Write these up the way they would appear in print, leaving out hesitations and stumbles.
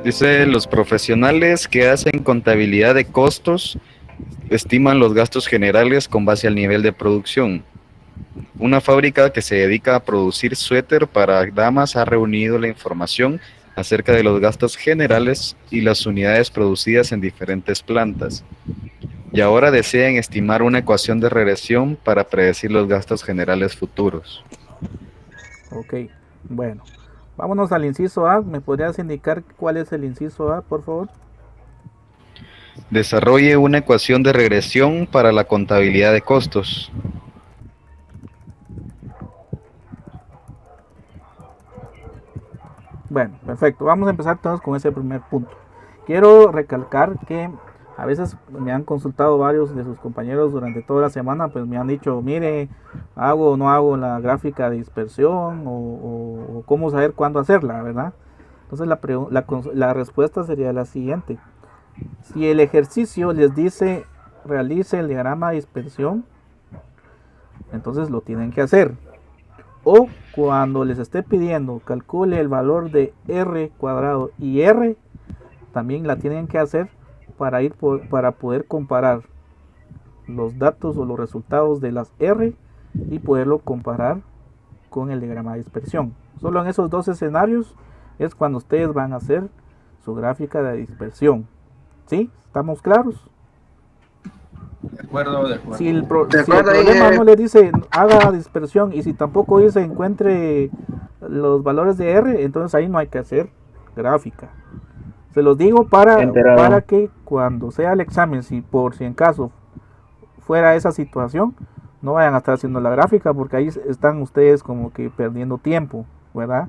Dice, los profesionales que hacen contabilidad de costos estiman los gastos generales con base al nivel de producción. Una fábrica que se dedica a producir suéter para damas ha reunido la información acerca de los gastos generales y las unidades producidas en diferentes plantas. Y ahora desean estimar una ecuación de regresión para predecir los gastos generales futuros. Ok, bueno. Vámonos al inciso A. ¿Me podrías indicar cuál es el inciso A, por favor? Desarrolle una ecuación de regresión para la contabilidad de costos. Bueno, perfecto. Vamos a empezar todos con ese primer punto. Quiero recalcar que a veces me han consultado varios de sus compañeros durante toda la semana, pues me han dicho, mire, hago o no hago la gráfica de dispersión o cómo saber cuándo hacerla, ¿verdad? Entonces la respuesta sería la siguiente. Si el ejercicio les dice realice el diagrama de dispersión, entonces lo tienen que hacer. O cuando les esté pidiendo calcule el valor de r cuadrado y r, también la tienen que hacer para poder comparar los datos o los resultados de las r y poderlo comparar con el diagrama de dispersión. Solo en esos dos escenarios es cuando ustedes van a hacer su gráfica de dispersión. ¿Sí? ¿Estamos claros? De acuerdo, de acuerdo. Si el problema no le dice haga dispersión y si tampoco dice encuentre los valores de R, entonces ahí no hay que hacer gráfica. Se los digo para que cuando sea el examen, si en caso fuera esa situación, no vayan a estar haciendo la gráfica porque ahí están ustedes como que perdiendo tiempo, ¿verdad?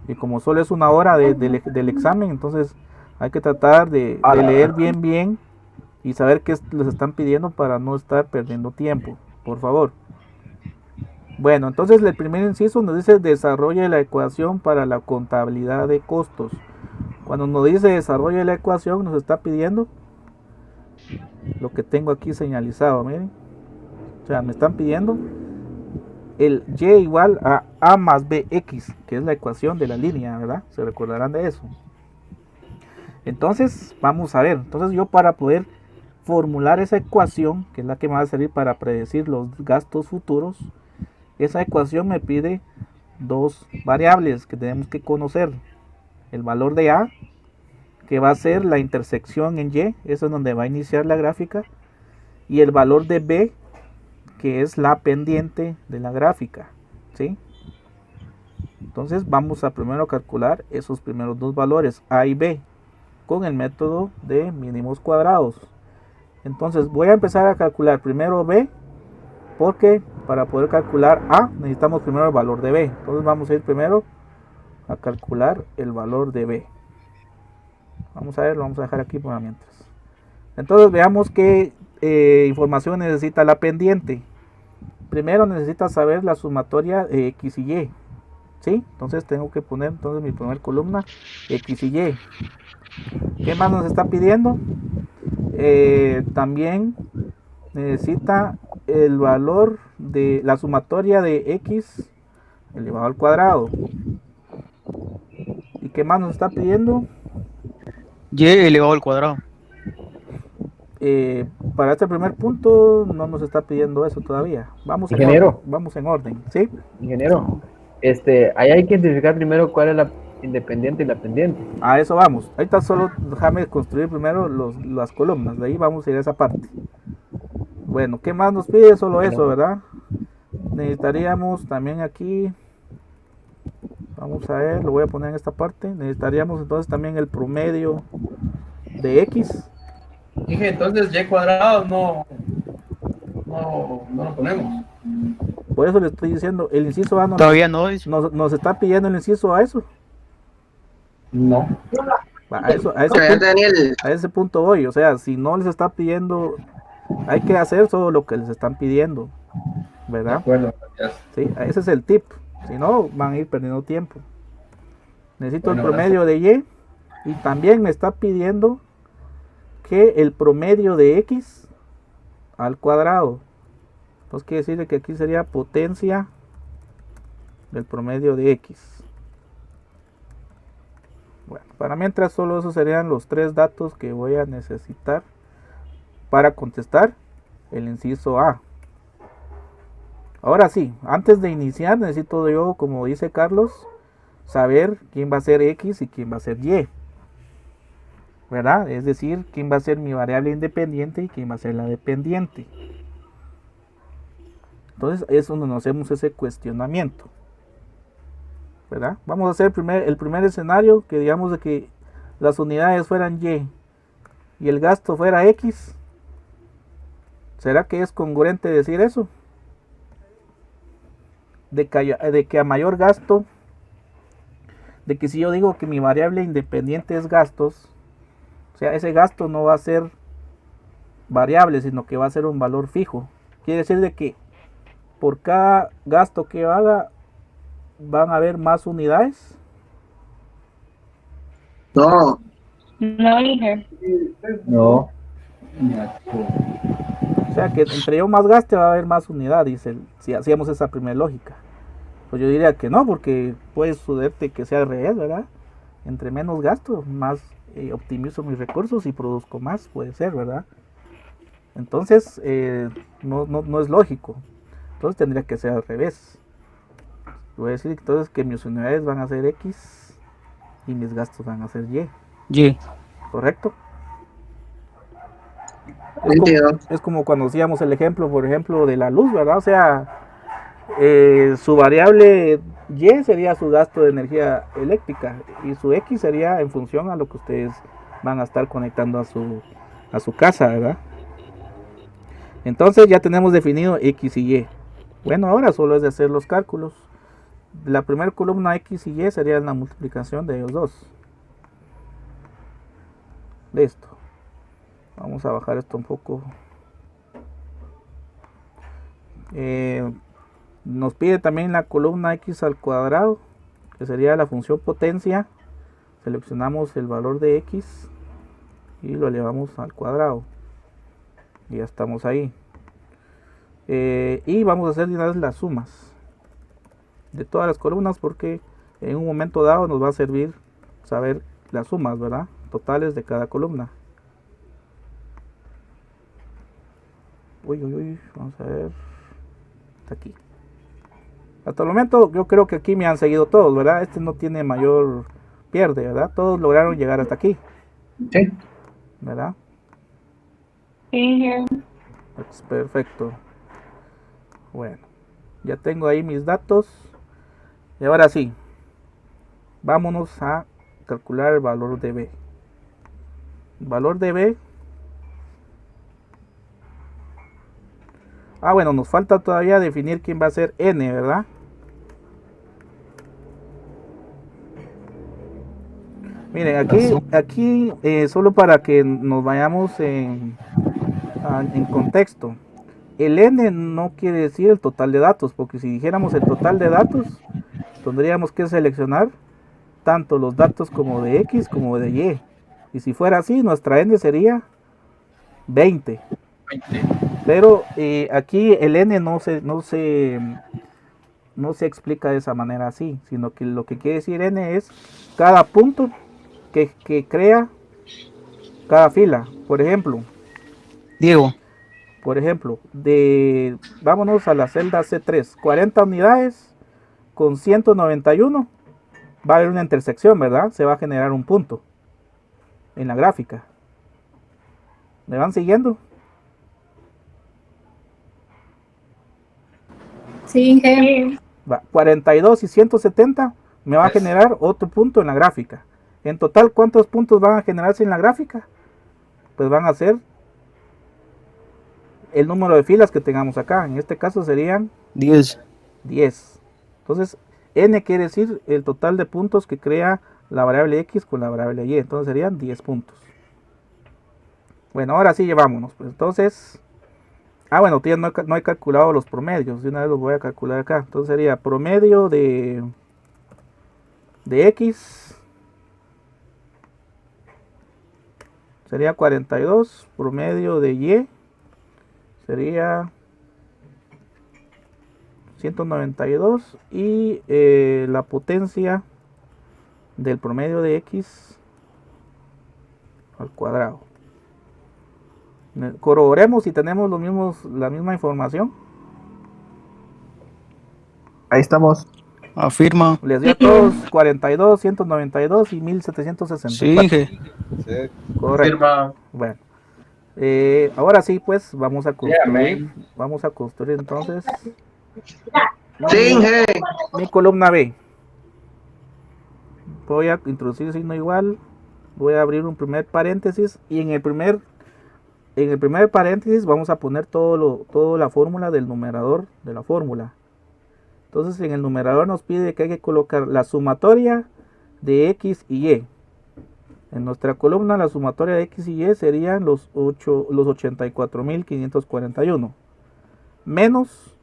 Y como solo es una hora del examen, entonces hay que tratar de leer bien y saber qué les están pidiendo para no estar perdiendo tiempo, por favor. Bueno, entonces el primer inciso nos dice desarrolle la ecuación para la contabilidad de costos. Cuando nos dice desarrolle la ecuación, nos está pidiendo lo que tengo aquí señalizado, miren. O sea, me están pidiendo el y igual a más bx, que es la ecuación de la línea, ¿verdad? Se recordarán de eso. Entonces, vamos a ver. Entonces yo para poder formular esa ecuación, que es la que me va a servir para predecir los gastos futuros, esa ecuación me pide dos variables que tenemos que conocer. El valor de A, que va a ser la intersección en Y, eso es donde va a iniciar la gráfica, y el valor de B, que es la pendiente de la gráfica, ¿sí? Entonces vamos a primero calcular esos primeros dos valores, A y B, con el método de mínimos cuadrados. Entonces voy a empezar a calcular primero B, porque para poder calcular A necesitamos primero el valor de B. Entonces vamos a ir primero a calcular el valor de B. Vamos a ver, lo vamos a dejar aquí por mientras. Entonces veamos qué información necesita la pendiente. Primero necesita saber la sumatoria de X y Y. ¿Sí? Entonces tengo que poner entonces mi primera columna X y Y. ¿Qué más nos está pidiendo? También necesita el valor de la sumatoria de X elevado al cuadrado. ¿Y qué más nos está pidiendo? Y elevado al cuadrado. Para este primer punto no nos está pidiendo eso todavía. Vamos Ingeniero. Vamos en orden, ¿sí? Ingeniero, ahí hay que identificar primero cuál es la independiente y la pendiente. A eso vamos. Ahorita solo déjame construir primero las columnas. De ahí vamos a ir a esa parte. Bueno, ¿qué más nos pide? Solo eso, ¿verdad? Necesitaríamos también aquí. Vamos a ver, lo voy a poner en esta parte. Necesitaríamos entonces también el promedio de X. Dije, entonces y cuadrado no lo ponemos. Por eso le estoy diciendo, el inciso A Todavía no dice. nos está pidiendo el inciso A eso. No. A ese punto voy. O sea, si no les está pidiendo, hay que hacer solo lo que les están pidiendo, ¿verdad? De acuerdo. Sí, ese es el tip. Si no, van a ir perdiendo tiempo. Necesito el promedio de Y. Y también me está pidiendo que el promedio de X al cuadrado. Entonces quiere decir que aquí sería potencia del promedio de X. Bueno, para mientras solo esos serían los 3 datos que voy a necesitar para contestar el inciso A. Ahora sí, antes de iniciar necesito yo, como dice Carlos, saber quién va a ser X y quién va a ser Y, ¿verdad? Es decir, quién va a ser mi variable independiente y quién va a ser la dependiente. Entonces es donde nos hacemos ese cuestionamiento, ¿verdad? Vamos a hacer el primer escenario, que digamos de que las unidades fueran y el gasto fuera X. ¿Será que es congruente decir eso? De que a mayor gasto, de que si yo digo que mi variable independiente es gastos, o sea, ese gasto no va a ser variable, sino que va a ser un valor fijo. Quiere decir de que por cada gasto que yo haga, van a haber más unidades. No. No, hija. No. O sea, que entre yo más gaste va a haber más unidades, si hacíamos esa primera lógica. Pues yo diría que no, porque puede sucederte que sea al revés, ¿verdad? Entre menos gasto, más optimizo mis recursos y produzco más, puede ser, ¿verdad? Entonces, no es lógico. Entonces tendría que ser al revés. Voy a decir entonces que mis unidades van a ser X y mis gastos van a ser Y. Y. ¿Correcto? Entiendo. Es como cuando hacíamos el ejemplo, por ejemplo, de la luz, ¿verdad? O sea, su variable Y sería su gasto de energía eléctrica y su X sería en función a lo que ustedes van a estar conectando a su casa, ¿verdad? Entonces ya tenemos definido X y Y. Bueno, ahora solo es de hacer los cálculos. La primera columna X y Y sería la multiplicación de ellos dos. Listo. Vamos a bajar esto un poco. Nos pide también la columna X al cuadrado, que sería la función potencia. Seleccionamos el valor de X y lo elevamos al cuadrado. Y ya estamos ahí. Y vamos a hacer de una vez las sumas de todas las columnas, porque en un momento dado nos va a servir saber las sumas, ¿verdad? Totales de cada columna. Uy, vamos a ver. Está aquí. Hasta el momento yo creo que aquí me han seguido todos, ¿verdad? Este no tiene mayor pierde, ¿verdad? Todos lograron llegar hasta aquí. Sí. ¿Verdad? Sí, hija. Es perfecto. Bueno, ya tengo ahí mis datos. Y ahora sí, vámonos a calcular el valor de B. El valor de B. Bueno, nos falta todavía definir quién va a ser N, ¿verdad? Miren, aquí solo para que nos vayamos en contexto. El N no quiere decir el total de datos, porque si dijéramos el total de datos, tendríamos que seleccionar tanto los datos como de X como de Y. Y si fuera así, nuestra N sería 20. Pero aquí el N no se explica de esa manera así, sino que lo que quiere decir N es cada punto que crea cada fila. Por ejemplo, Diego. Vámonos a la celda C3, 40 unidades con 191, va a haber una intersección, ¿verdad? Se va a generar un punto en la gráfica. ¿Me van siguiendo? Sí, hija. 42 y 170 me va a generar otro punto en la gráfica. En total, ¿cuántos puntos van a generarse en la gráfica? Pues van a ser el número de filas que tengamos acá. En este caso serían 10. 10. Entonces, N quiere decir el total de puntos que crea la variable X con la variable Y. Entonces serían 10 puntos. Bueno, ahora sí llevámonos. Pues entonces, bueno, todavía no he calculado los promedios. De una vez los voy a calcular acá. Entonces sería promedio de X. Sería 42. Promedio de Y. Sería 192 y la potencia del promedio de X al cuadrado. Corroboremos si tenemos la misma información. Ahí estamos. Afirma. Les dio a todos 42, 192 y 1764. Sí, Inge. Sí. Correcto. Firma. Bueno. Ahora sí, pues vamos a construir. man. Vamos a construir entonces Sí, Inge. mi columna B. Voy a introducir signo igual. Voy a abrir un primer paréntesis. Y en el primer paréntesis vamos a poner toda la fórmula del numerador de la fórmula. Entonces en el numerador nos pide que hay que colocar la sumatoria de X y Y. En nuestra columna la sumatoria de X y Y serían los 84.541 menos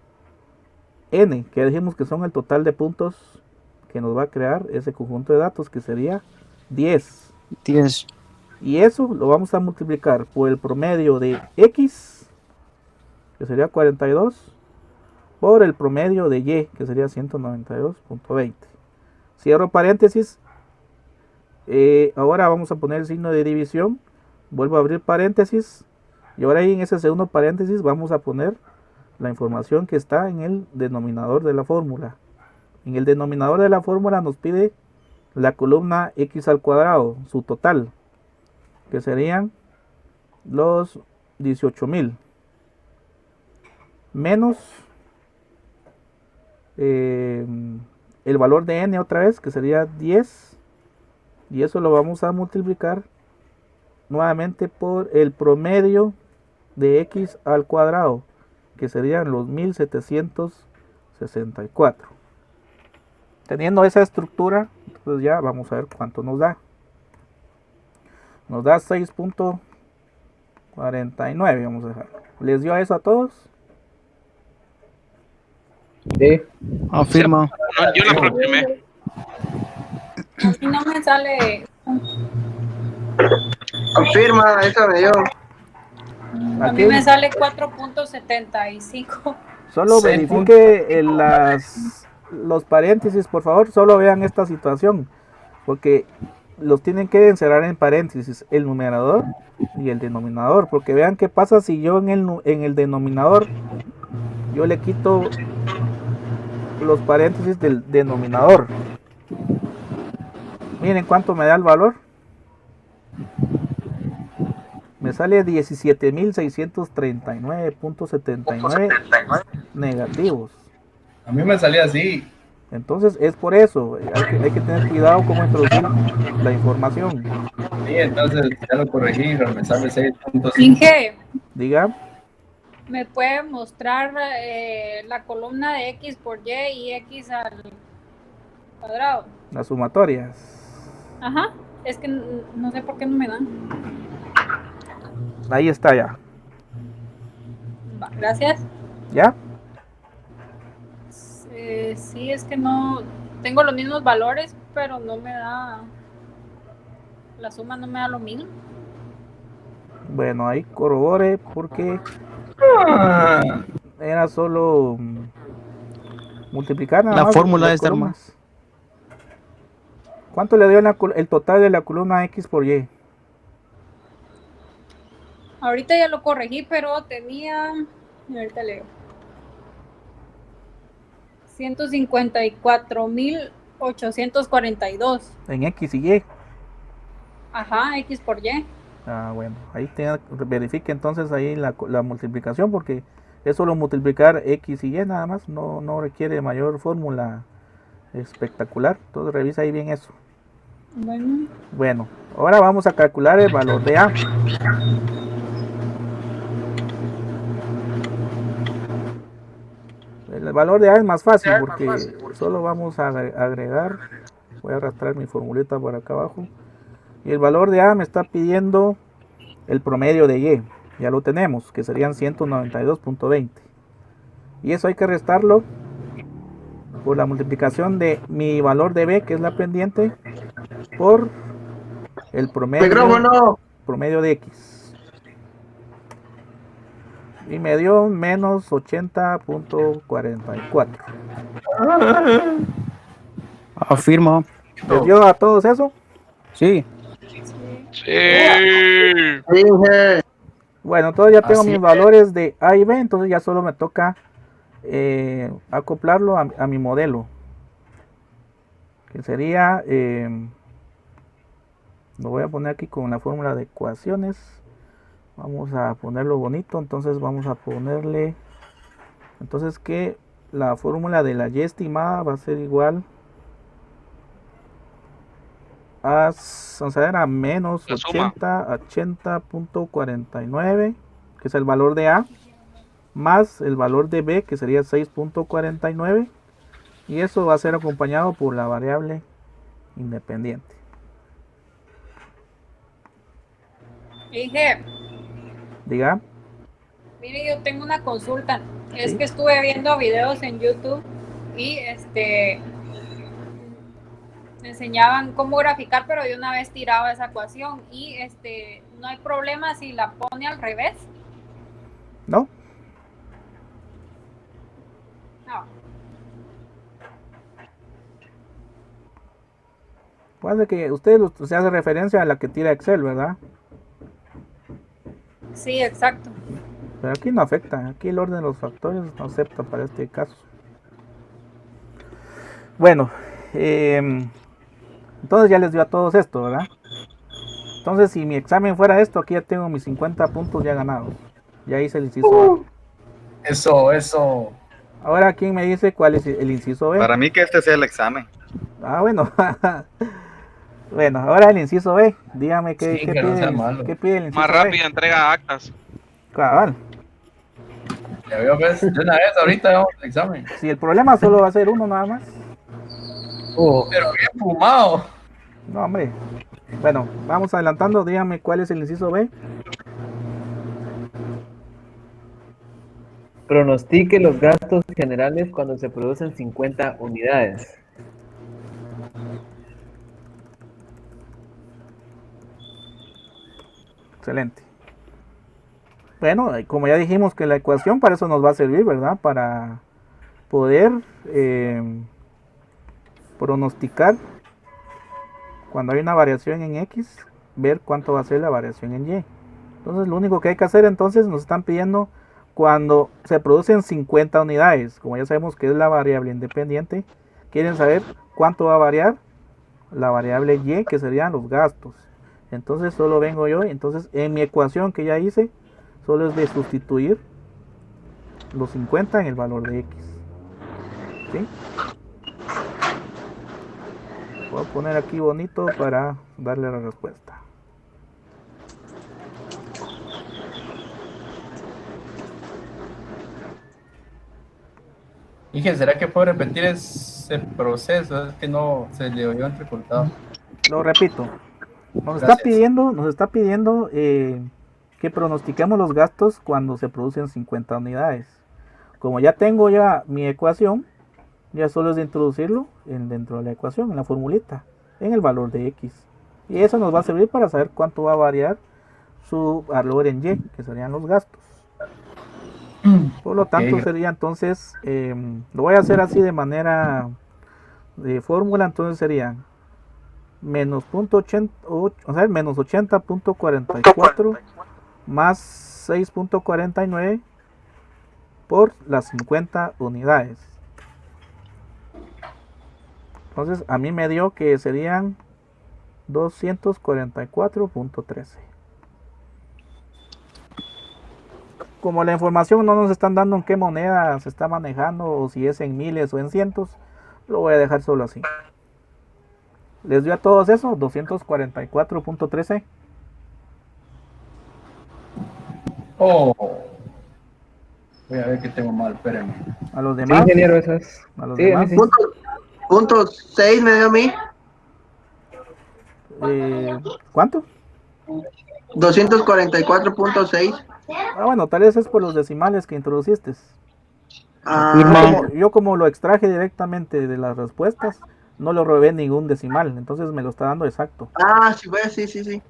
N, que dijimos que son el total de puntos que nos va a crear ese conjunto de datos, que sería 10. 10. Y eso lo vamos a multiplicar por el promedio de X, que sería 42, por el promedio de Y, que sería 192.20. Cierro paréntesis. Ahora vamos a poner el signo de división. Vuelvo a abrir paréntesis. Y ahora ahí en ese segundo paréntesis vamos a poner la información que está en el denominador de la fórmula. En el denominador de la fórmula nos pide la columna X al cuadrado, su total, que serían los 18.000 menos el valor de N otra vez, que sería 10, y eso lo vamos a multiplicar nuevamente por el promedio de X al cuadrado, que serían los 1764. Teniendo esa estructura, pues ya vamos a ver cuánto nos da. Nos da 6.49, vamos a dejarlo. ¿Les dio eso a todos? Sí. Afirma. No, yo la aproximé. A mí no me sale. Confirma, eso me dio. A mí me sale 4.75. Solo Sí, verifique los paréntesis, por favor. Solo vean esta situación, porque los tienen que encerrar en paréntesis, el numerador y el denominador, porque vean qué pasa si yo en el denominador yo le quito los paréntesis del denominador. Miren cuánto me da el valor. Me sale 17.639.79 negativos. A mí me salía así. Entonces es por eso, hay que tener cuidado cómo introducir la información. Sí, entonces ya lo corregí, pero me sale 6.5. Inge, Diga, ¿me puede mostrar la columna de X por Y y X al cuadrado? las sumatorias. Ajá, es que no sé por qué no me dan. Ahí está ya. Va, gracias. ¿Ya? Sí, es que no tengo los mismos valores, pero no me da, la suma no me da lo mismo. Bueno, ahí corrobore porque era solo multiplicar nada La más fórmula las es de arma. columnas. ¿Cuánto le dio el total de la columna X por Y? Ahorita ya lo corregí, pero tenía, ahorita leo, 154.842. En X y Y. Ajá, X por Y. Ah, bueno, ahí verifique entonces ahí la multiplicación, porque es solo multiplicar X y Y nada más, no requiere mayor fórmula espectacular. Entonces revisa ahí bien eso. Bueno, ahora vamos a calcular el valor de A. El valor de A es más fácil porque solo vamos a agregar, voy a arrastrar mi formulita por acá abajo, y el valor de A me está pidiendo el promedio de Y, ya lo tenemos, que serían 192.20, y eso hay que restarlo por la multiplicación de mi valor de B, que es la pendiente, por el promedio de X. Y me dio menos 80.44. Afirma. ¿Les dio a todos eso? Sí. Sí. Sí, jefe. Bueno, entonces ya tengo Así mis es. valores de A y B, entonces ya solo me toca acoplarlo a mi modelo. Que sería, lo voy a poner aquí con la fórmula de ecuaciones. Vamos a ponerlo bonito, entonces vamos a ponerle, entonces que la fórmula de la y estimada va a ser igual vamos a ver, a menos La suma. 80.49, que es el valor de A, más el valor de B, que sería 6.49, y eso va a ser acompañado por la variable independiente. Dije, Diga, mire, yo tengo una consulta. Es Sí. que estuve viendo videos en YouTube y me enseñaban cómo graficar, pero de una vez tiraba esa ecuación y no hay problema si la pone al revés. ¿no? No. Puede que usted se hace referencia a la que tira Excel, ¿verdad? Sí, exacto. Pero aquí no afecta, aquí el orden de los factores no acepta para este caso. Bueno, entonces ya les dio a todos esto, ¿verdad? Entonces si mi examen fuera esto, aquí ya tengo mis 50 puntos ya ganados. Ya hice el inciso A. Eso. Ahora, ¿quién me dice cuál es el inciso B? Para mí que este sea el examen. Ah, bueno. Bueno, ahora el inciso B. Dígame qué, Sí, qué que no pide sea el, malo. qué pide el inciso Más B. rápida entrega actas. Cabal. Ya veo, pues, de una vez, ahorita vamos al examen. Si el problema solo va a ser uno nada más. Pero bien fumado. No, hombre. Bueno, vamos adelantando. Dígame cuál es el inciso B. Pronostique los gastos generales cuando se producen 50 unidades. Excelente. Bueno, como ya dijimos que la ecuación para eso nos va a servir, ¿verdad? Para poder pronosticar cuando hay una variación en X, ver cuánto va a ser la variación en Y. Entonces lo único que hay que hacer entonces nos están pidiendo cuando se producen 50 unidades, como ya sabemos que es la variable independiente, quieren saber cuánto va a variar la variable Y, que serían los gastos. Entonces solo vengo yo, entonces en mi ecuación que ya hice, solo es de sustituir los 50 en el valor de X. ¿Sí? Voy a poner aquí bonito para darle la respuesta. Dije, ¿será que puedo repetir ese proceso? Es que no se le oyó entrecortado. Lo repito. Nos está Gracias. pidiendo que pronostiquemos los gastos cuando se producen 50 unidades. Como ya tengo ya mi ecuación, ya solo es de introducirlo dentro de la ecuación, en la formulita, en el valor de X. Y eso nos va a servir para saber cuánto va a variar su valor en Y, que serían los gastos. Por lo tanto, sería entonces, lo voy a hacer así de manera de fórmula, entonces sería menos punto 80, o sea, menos 80.44 más 6.49 por las 50 unidades. Entonces a mí me dio que serían 244.13. Como la información no nos están dando en qué moneda se está manejando o si es en miles o en cientos, lo voy a dejar solo así. ¿Les dio a todos eso? 244.13. Oh. Voy a ver que tengo mal, espérenme. A los Sí, demás. ingeniero, eso es. A los Sí, a mí demás. sí. Punto 6 me dio a mí. ¿Cuánto? 244.6. Ah, bueno, tal vez es por los decimales que introduciste. Ah, Yo como lo extraje directamente de las respuestas, no lo robé ningún decimal, entonces me lo está dando exacto. sí, pues, sí.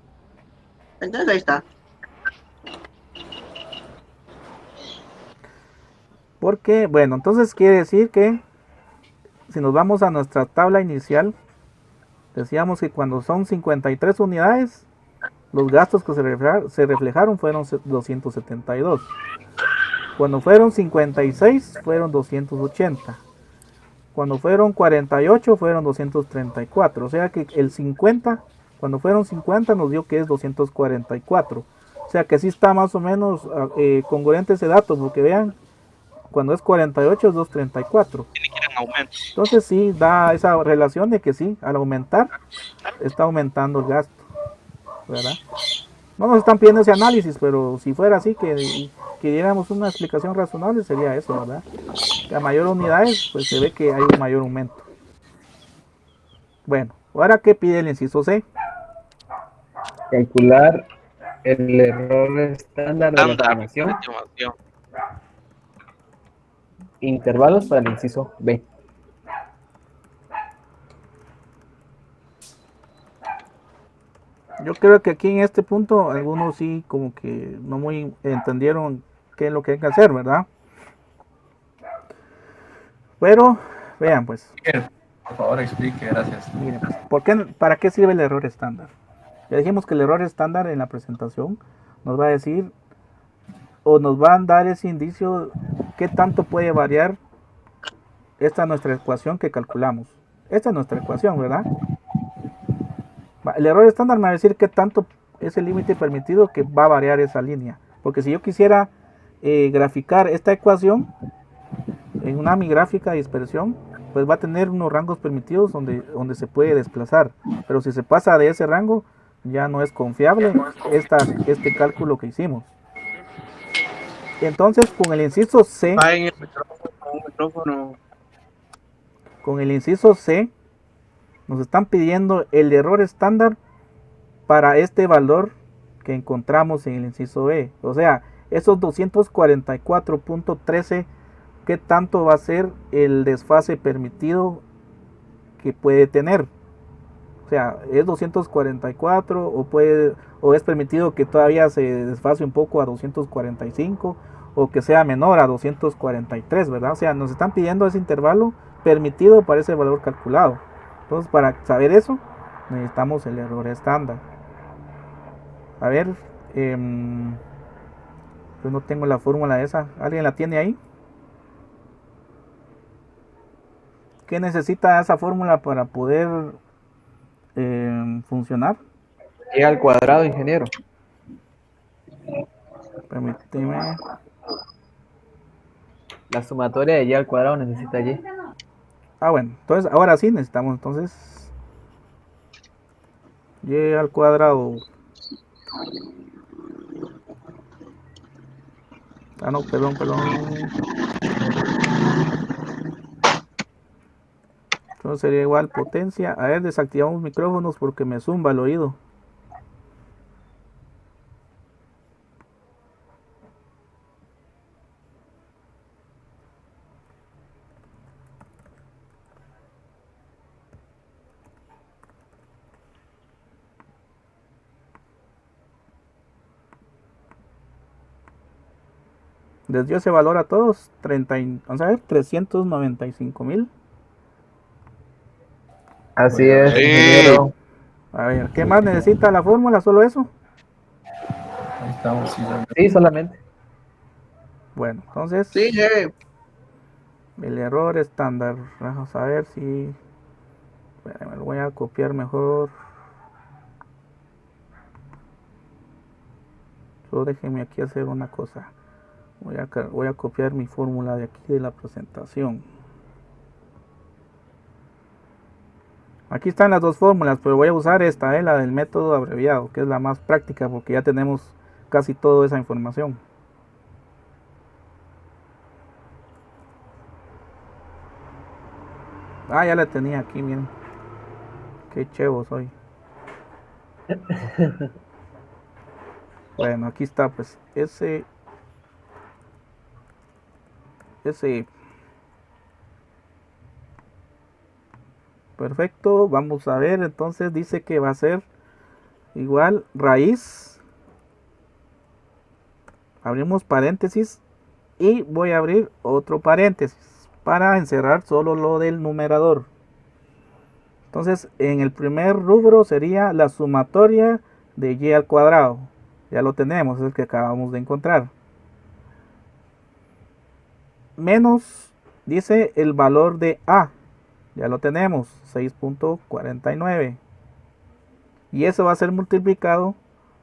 Entonces ahí está. Porque, bueno, entonces quiere decir que si nos vamos a nuestra tabla inicial, Decíamos que cuando son 53 unidades, los gastos que se reflejaron fueron 272. Cuando fueron 56, fueron 280. Cuando fueron 48, fueron 234. O sea que el 50, cuando fueron 50, nos dio que es 244. O sea que sí está más o menos congruente ese dato, porque vean, cuando es 48 es 234. Tiene que ir en aumento. Entonces sí da esa relación de que sí, al aumentar, está aumentando el gasto, ¿verdad? No nos están pidiendo ese análisis, pero si fuera así, que diéramos una explicación razonable, sería eso, ¿verdad? Que a mayor unidades, pues se ve que hay un mayor aumento. Bueno, ahora, ¿qué pide el inciso C? Calcular el error estándar de la Estándar de estimación. estimación. Intervalos para el inciso B. Yo creo que aquí en este punto algunos sí como que no muy entendieron qué es lo que hay que hacer, ¿verdad? Pero vean pues, Por favor, explique, gracias. miren pues, ¿para qué sirve el error estándar? Ya dijimos que el error estándar en la presentación nos va a decir o nos va a dar ese indicio qué tanto puede variar esta nuestra ecuación que calculamos. Esta es nuestra ecuación, ¿verdad? El error estándar me va a decir qué tanto es el límite permitido que va a variar esa línea. Porque si yo quisiera graficar esta ecuación en una mi gráfica de dispersión, pues va a tener unos rangos permitidos donde se puede desplazar. Pero si se pasa de ese rango, ya no es confiable este cálculo que hicimos. Entonces, con el inciso C, En el micrófono. con el inciso C, nos están pidiendo el error estándar para este valor que encontramos en el inciso E. O sea, esos 244.13, ¿qué tanto va a ser el desfase permitido que puede tener? O sea, ¿es 244 o es permitido que todavía se desfase un poco a 245 o que sea menor a 243, ¿verdad? O sea, nos están pidiendo ese intervalo permitido para ese valor calculado. Entonces, para saber eso, necesitamos el error estándar. A ver, yo no tengo la fórmula esa. ¿Alguien la tiene ahí? ¿Qué necesita esa fórmula para poder funcionar? Y al cuadrado, ingeniero. Permíteme. La sumatoria de y al cuadrado necesita y. Ah, bueno, entonces ahora sí necesitamos entonces y al cuadrado. Ah, no, perdón. Entonces sería igual potencia. A ver, desactivamos micrófonos porque me zumba el oído. Les dio ese valor a todos, vamos a ver, 395,000. Así es, Sí. ingeniero. A ver, ¿qué más necesita la fórmula? ¿Solo eso? Ahí estamos, sí, Sí, solamente. Bueno, entonces Sí, el error estándar. Vamos a ver si... Espérame, lo voy a copiar mejor. Solo déjenme aquí hacer una cosa. Voy a copiar mi fórmula de aquí de la presentación. Aquí están las dos fórmulas, pero voy a usar esta, la del método abreviado, que es la más práctica porque ya tenemos casi toda esa información. Ah, ya la tenía aquí, miren. Qué chevo soy. Bueno, aquí está, pues, ese. Perfecto, vamos a ver, entonces dice que va a ser igual raíz. Abrimos paréntesis y voy a abrir otro paréntesis para encerrar solo lo del numerador. Entonces, en el primer rubro sería la sumatoria de y al cuadrado. Ya lo tenemos, es el que acabamos de encontrar. Menos, dice el valor de A. Ya lo tenemos, 6.49. Y eso va a ser multiplicado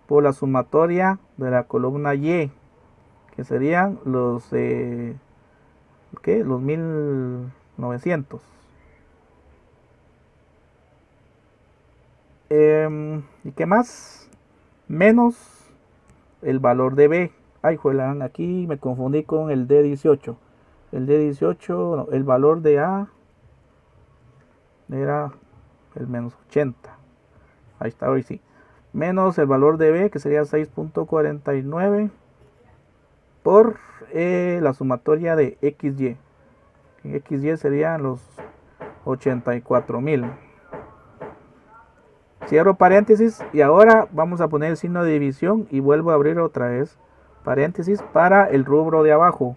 por la sumatoria de la columna Y, que serían los, los 1900. ¿Y qué más? Menos el valor de B. Ay, juelan, aquí me confundí con el D18. El D18, no, el valor de A era el menos 80. Ahí está, hoy sí. Menos el valor de B, que sería 6.49, por la sumatoria de XY. XY serían los 84.000. Cierro paréntesis y ahora vamos a poner el signo de división y vuelvo a abrir otra vez paréntesis para el rubro de abajo,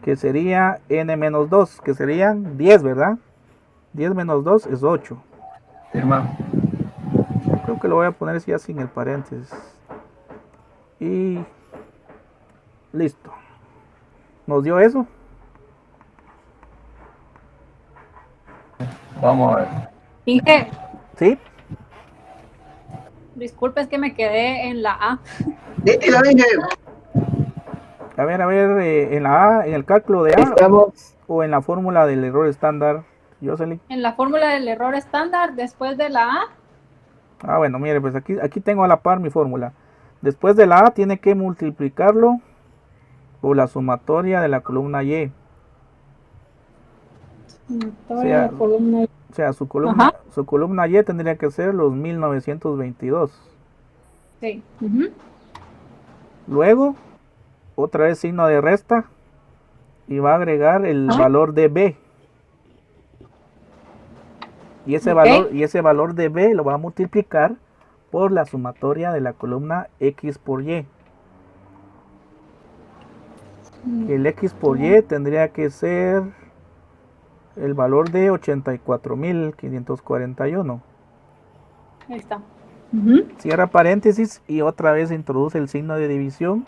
que sería n-2, que serían 10, ¿verdad? 10 menos 2 es 8. Firma. Creo que lo voy a poner ya sin el paréntesis. Y listo. ¿Nos dio eso? Vamos a ver. Inge, ¿Sí? disculpe, es que me quedé en la A. Nítido, Inge. A ver, en la A, en el cálculo de A Estamos, o en la fórmula del error estándar, Jocelyn. En la fórmula del error estándar, después de la A, Ah, bueno, mire, pues aquí tengo a la par mi fórmula. Después de la A tiene que multiplicarlo por la sumatoria de la columna Y. toda la columna. O sea, su columna Y tendría que ser los 1922. Sí. Ujú. Luego, otra vez signo de resta y va a agregar el valor de B. Y ese valor de B lo va a multiplicar por la sumatoria de la columna X por Y. El X por Y tendría que ser el valor de 84.541. Ahí está. Ujú. Cierra paréntesis y otra vez introduce el signo de división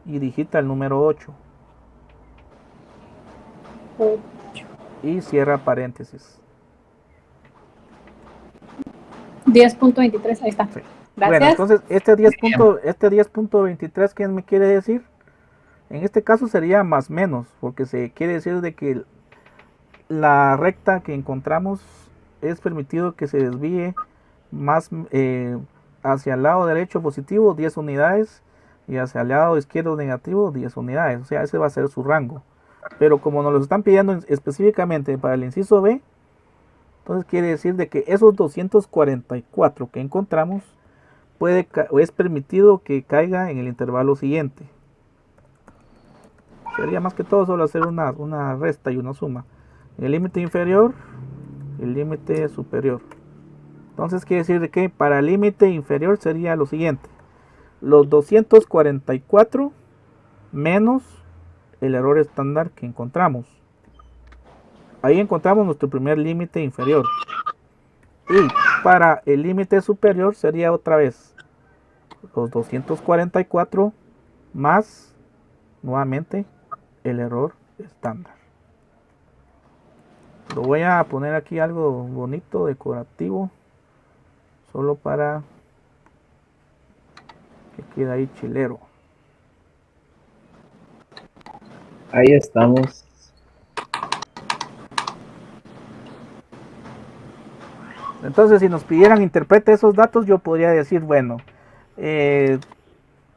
y digita el número 8. Y cierra paréntesis. 10.23, ahí está. Sí. Gracias. Bueno, entonces este 10.23, ¿qué me quiere decir? En este caso sería más menos, porque se quiere decir de que la recta que encontramos es permitido que se desvíe más hacia el lado derecho positivo 10 unidades y hacia el lado izquierdo negativo 10 unidades. O sea, ese va a ser su rango. Pero como nos lo están pidiendo específicamente para el inciso B, entonces quiere decir de que esos 244 que encontramos es permitido que caiga en el intervalo siguiente. Sería más que todo solo hacer una resta y una suma. El límite inferior, el límite superior. Entonces quiere decir de que para el límite inferior sería lo siguiente: los 244 menos el error estándar que encontramos. Ahí encontramos nuestro primer límite inferior. Y para el límite superior sería otra vez los 244 más nuevamente el error estándar. Lo voy a poner aquí algo bonito, decorativo, solo para que quede ahí chilero. ahí estamos. Entonces, si nos pidieran interprete esos datos, yo podría decir, bueno,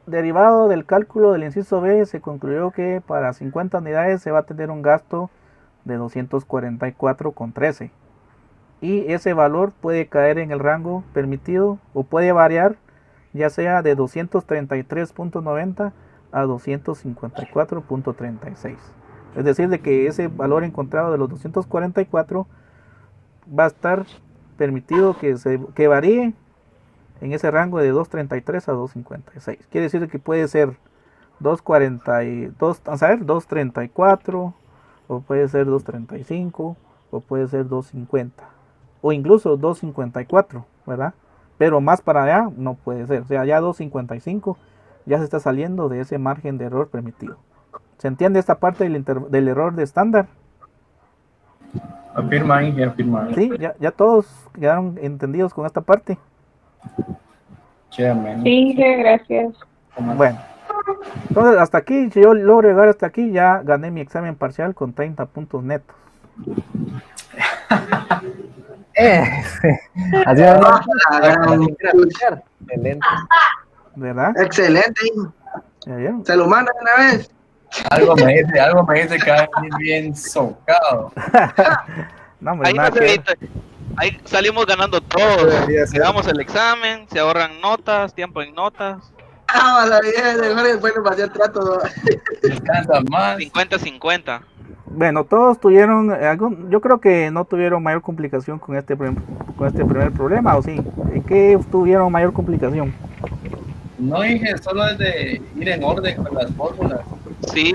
derivado del cálculo del inciso B, se concluyó que para 50 unidades se va a tener un gasto de 244,13. Y ese valor puede caer en el rango permitido o puede variar, ya sea de 233.90 a 254.36. Es decir, de que ese valor encontrado de los 244 va a estar permitido que varíe en ese rango de 233 a 256. Quiere decir que puede ser 242, vamos a ver, 234, o puede ser 235, o puede ser 250. o incluso 2.54, ¿verdad? Pero más para allá no puede ser. O sea, ya 2.55 ya se está saliendo de ese margen de error permitido. ¿Se entiende esta parte del error de estándar? Afirma, Inge, afirma. Sí, ya todos quedaron entendidos con esta parte. Chairman. Sí, gracias. Bueno, entonces hasta aquí, si yo logro llegar hasta aquí, ya gané mi examen parcial con 30 puntos netos. Así va a Ah, Excelente. ¿Verdad? excelente. ¿Ya vieron? Se lo mandan una vez. Algo me dice que hay bien socado. No, hombre, Ahí nada no que se ver. edita. Ahí salimos ganando todos. Debería ser. Damos el examen, se ahorran notas, tiempo en notas. Ah, la vida de Jorge, bueno, para hacer trato. Descansa más. 50-50. Bueno, todos tuvieron yo creo que no tuvieron mayor complicación con este primer problema, ¿o sí? ¿En qué tuvieron mayor complicación? No, Inge, solo es de ir en orden con las fórmulas. Sí,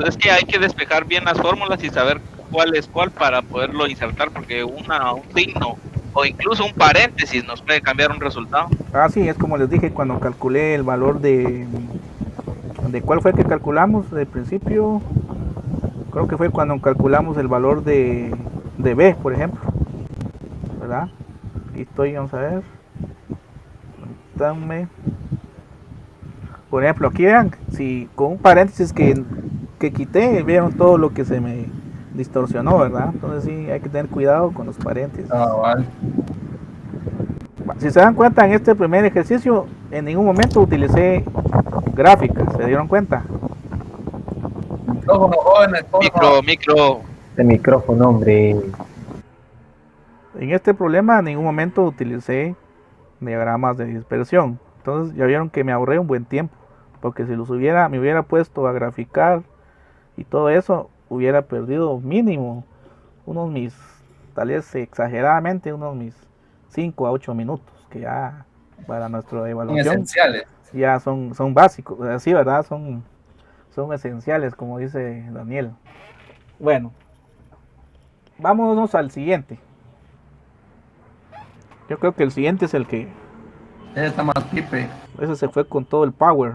es que hay que despejar bien las fórmulas y saber cuál es cuál para poderlo insertar, porque un signo o incluso un paréntesis nos puede cambiar un resultado. Ah, sí, es como les dije cuando calculé el valor de ¿cuál fue que calculamos del principio? Creo que fue cuando calculamos el valor de B, por ejemplo, ¿verdad? Aquí estoy, vamos a ver. Dame. Por ejemplo, aquí vean, si con un paréntesis que quité, vieron todo lo que se me distorsionó, ¿verdad? Entonces sí, hay que tener cuidado con los paréntesis. Vale. Si se dan cuenta, en este primer ejercicio, en ningún momento utilicé gráficas, ¿se dieron cuenta? Micrófono, jóvenes, Micro. Este micrófono, hombre. En este problema, en ningún momento utilicé diagramas de dispersión. Entonces ya vieron que me ahorré un buen tiempo, porque si me hubiera puesto a graficar y todo eso, hubiera perdido mínimo tal vez exageradamente, unos mis 5 a 8 minutos, que ya para nuestra son evaluación esenciales. ya son básicos, así, ¿verdad? Son esenciales, como dice Daniel. Bueno, vámonos al siguiente. Yo creo que el siguiente es el que Ese está más tipe. ese se fue con todo el power.